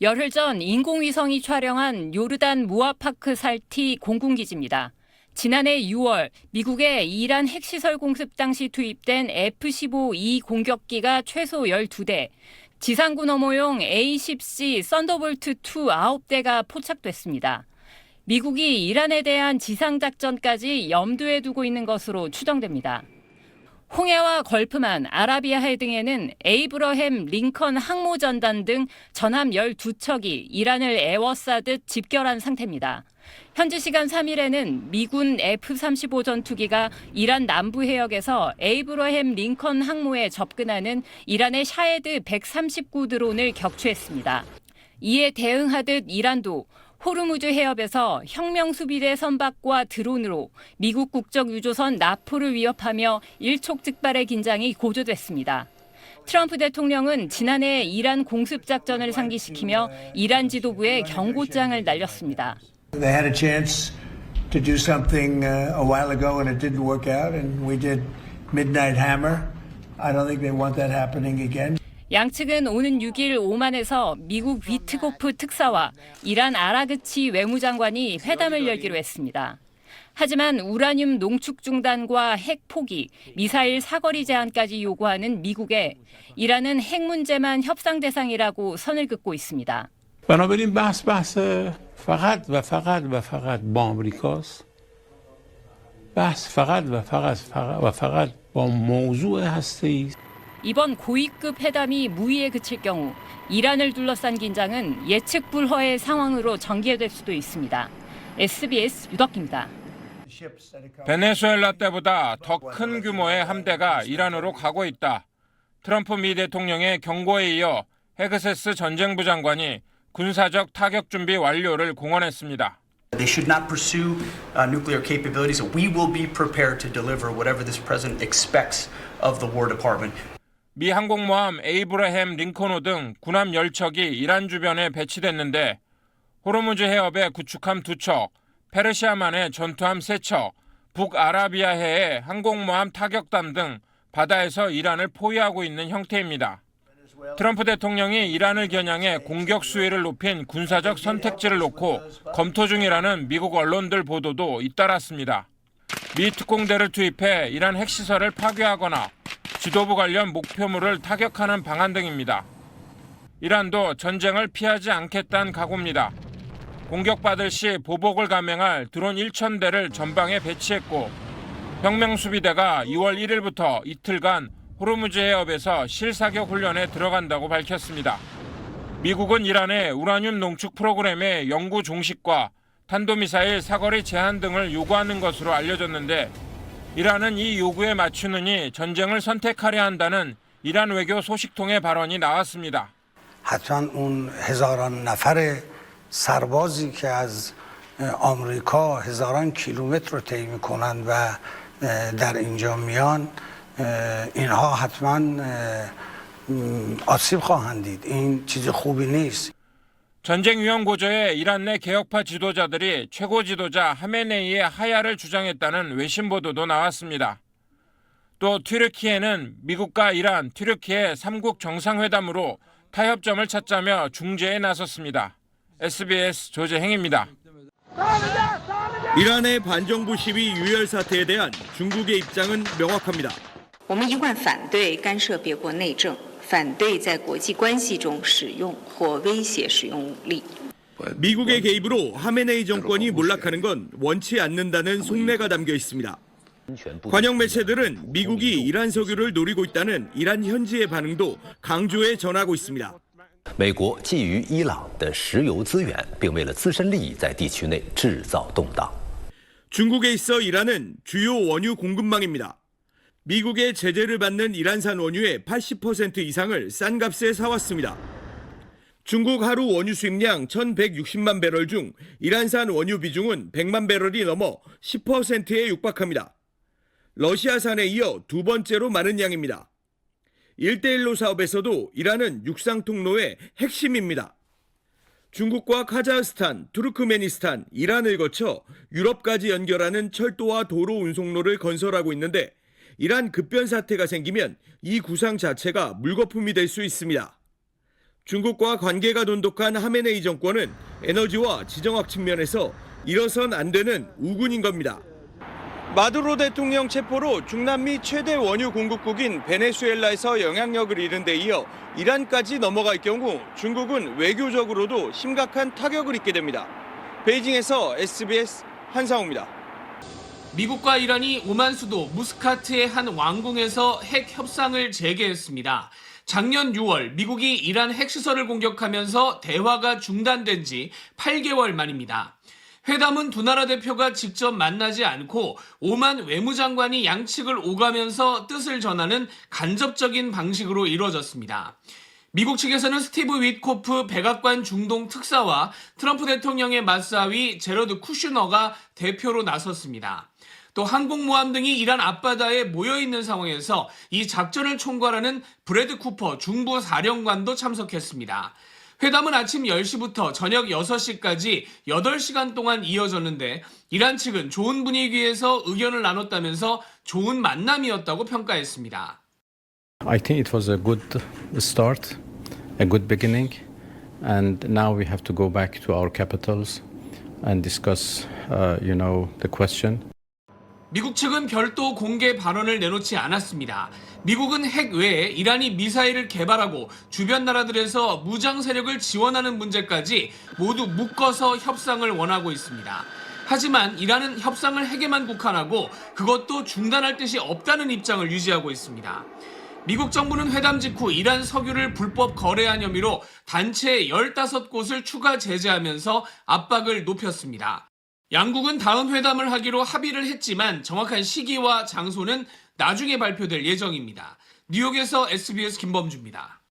열흘 전 인공위성이 촬영한 요르단 무아파크 살티 공군기지입니다. 지난해 6월 미국의 이란 핵시설 공습 당시 투입된 F-15E 공격기가 최소 12대, 지상군 어모용 A-10C 썬더볼트 2 9대가 포착됐습니다. 미국이 이란에 대한 지상작전까지 염두에 두고 있는 것으로 추정됩니다. 홍해와 걸프만, 아라비아해 등에는 에이브러햄 링컨 항모전단 등 전함 12척이 이란을 에워싸듯 집결한 상태입니다. 현지 시간 3일에는 미군 F-35 전투기가 이란 남부 해역에서 에이브러햄 링컨 항모에 접근하는 이란의 샤헤드 139 드론을 격추했습니다. 이에 대응하듯 이란도 호르무즈 해협에서 혁명수비대 선박과 드론으로 미국 국적유조선 나포를 위협하며 일촉즉발의 긴장이 고조됐습니다. 트럼프 대통령은 지난해 이란 공습작전을 상기시키며 이란 지도부에 경고장을 날렸습니다. They had a chance to do something a while ago and it didn't work out and we did Midnight Hammer. I don't think they want that happening again. 양측은 오는 6일 오만에서 미국 위트코프 특사와 이란 아라그치 외무장관이 회담을 열기로 했습니다. 하지만 우라늄 농축 중단과 핵 포기, 미사일 사거리 제한까지 요구하는 미국에 이란은 핵 문제만 협상 대상이라고 선을 긋고 있습니다. بنابراین بحث فقط و فقط با آمریکاست. بحث فقط و فقط با موضوع هسته‌ای است. 이번 고위급 회담이 무의에 그칠 경우 이란을 둘러싼 긴장은 예측 불허의 상황으로 전개될 수도 있습니다. SBS 유덕기입니다. 베네수엘라 때보다 더 큰 규모의 함대가 이란으로 가고 있다. 트럼프 미 대통령의 경고에 이어 헤그세스 전쟁부 장관이 군사적 타격 준비 완료를 공언했습니다. They should not pursue nuclear capabilities. We will be prepared to deliver whatever this president expects of the War Department. 미 항공모함 에이브러햄 링컨호 등 군함 10척이 이란 주변에 배치됐는데 호르무즈 해협에 구축함 2척, 페르시아만의 전투함 3척, 북아라비아해의 항공모함 타격담 등 바다에서 이란을 포위하고 있는 형태입니다. 트럼프 대통령이 이란을 겨냥해 공격 수위를 높인 군사적 선택지를 놓고 검토 중이라는 미국 언론들 보도도 잇따랐습니다. 미 특공대를 투입해 이란 핵시설을 파괴하거나 지도부 관련 목표물을 타격하는 방안 등입니다. 이란도 전쟁을 피하지 않겠다는 각오입니다. 공격받을 시 보복을 감행할 드론 1,000대를 전방에 배치했고 혁명수비대가 2월 1일부터 이틀간 호르무즈 해협에서 실사격 훈련에 들어간다고 밝혔습니다. 미국은 이란의 우라늄 농축 프로그램의 영구 종식과 탄도미사일 사거리 제한 등을 요구하는 것으로 알려졌는데 이란은 이 요구에 맞추느니 전쟁을 선택하려 한다는 이란 외교 소식통의 발언이 나왔습니다. حتما اون هزاران نفر سربازی که از آمریکا هزاران کیلومتر رو طی میکنند و در اینجا میان اینها حتما آسیب خواهند دید. این چیز خوبی نیست. 전쟁 위험 고조에 이란 내 개혁파 지도자들이 최고 지도자 하메네이의 하야를 주장했다는 외신 보도도 나왔습니다. 또 튀르키예는 미국과 이란, 튀르키예 3국 정상회담으로 타협점을 찾자며 중재에 나섰습니다. SBS 조재행입니다. 이란의 반정부 시위 유혈 사태에 대한 중국의 입장은 명확합니다. 我们一贯反对干涉别国内政，反对在国际关系中使用或威胁使用武力。 미국의 개입으로 하메네이 정권이 몰락하는 건 원치 않는다는 속내가 담겨 있습니다. 관영 매체들은 미국이 이란 석유를 노리고 있다는 이란 현지의 반응도 강조해 전하고 있습니다. 美国觊觎伊朗的石油资源，并为了自身利益在地区内制造动荡。 중국에 있어 이란은 주요 원유 공급망입니다. 미국의 제재를 받는 이란산 원유의 80% 이상을 싼 값에 사왔습니다. 중국 하루 원유 수입량 1,160만 배럴 중 이란산 원유 비중은 100만 배럴이 넘어 10%에 육박합니다. 러시아산에 이어 두 번째로 많은 양입니다. 1대1로 사업에서도 이란은 육상 통로의 핵심입니다. 중국과 카자흐스탄, 투르크메니스탄, 이란을 거쳐 유럽까지 연결하는 철도와 도로 운송로를 건설하고 있는데 이란 급변 사태가 생기면 이 구상 자체가 물거품이 될 수 있습니다. 중국과 관계가 돈독한 하메네이 정권은 에너지와 지정학 측면에서 일어선 안 되는 우군인 겁니다. 마두로 대통령 체포로 중남미 최대 원유 공급국인 베네수엘라에서 영향력을 잃은 데 이어 이란까지 넘어갈 경우 중국은 외교적으로도 심각한 타격을 입게 됩니다. 베이징에서 SBS 한상호입니다. 미국과 이란이 오만 수도 무스카트의 한 왕궁에서 핵 협상을 재개했습니다. 작년 6월 미국이 이란 핵시설을 공격하면서 대화가 중단된 지 8개월 만입니다. 회담은 두 나라 대표가 직접 만나지 않고 오만 외무장관이 양측을 오가면서 뜻을 전하는 간접적인 방식으로 이루어졌습니다. 미국 측에서는 스티브 윗코프 백악관 중동 특사와 트럼프 대통령의 맞사위 제러드 쿠슈너가 대표로 나섰습니다. 또 항공모함 등이 이란 앞바다에 모여있는 상황에서 이 작전을 총괄하는 브래드 쿠퍼 중부 사령관도 참석했습니다. 회담은 아침 10시부터 저녁 6시까지 8시간 동안 이어졌는데 이란 측은 좋은 분위기에서 의견을 나눴다면서 좋은 만남이었다고 평가했습니다. I think it was a good start, a good beginning, and now we have to go back to our capitals and discuss, the question. 미국 측은 별도 공개 발언을 내놓지 않았습니다. 미국은 핵 외에 이란이 미사일을 개발하고 주변 나라들에서 무장 세력을 지원하는 문제까지 모두 묶어서 협상을 원하고 있습니다. 하지만 이란은 협상을 핵에만 국한하고 그것도 중단할 뜻이 없다는 입장을 유지하고 있습니다. 미국 정부는 회담 직후 이란 석유를 불법 거래한 혐의로 단체 15곳을 추가 제재하면서 압박을 높였습니다. 양국은 다음 회담을 하기로 합의를 했지만 정확한 시기와 장소는 나중에 발표될 예정입니다. 뉴욕에서 SBS 김범주입니다.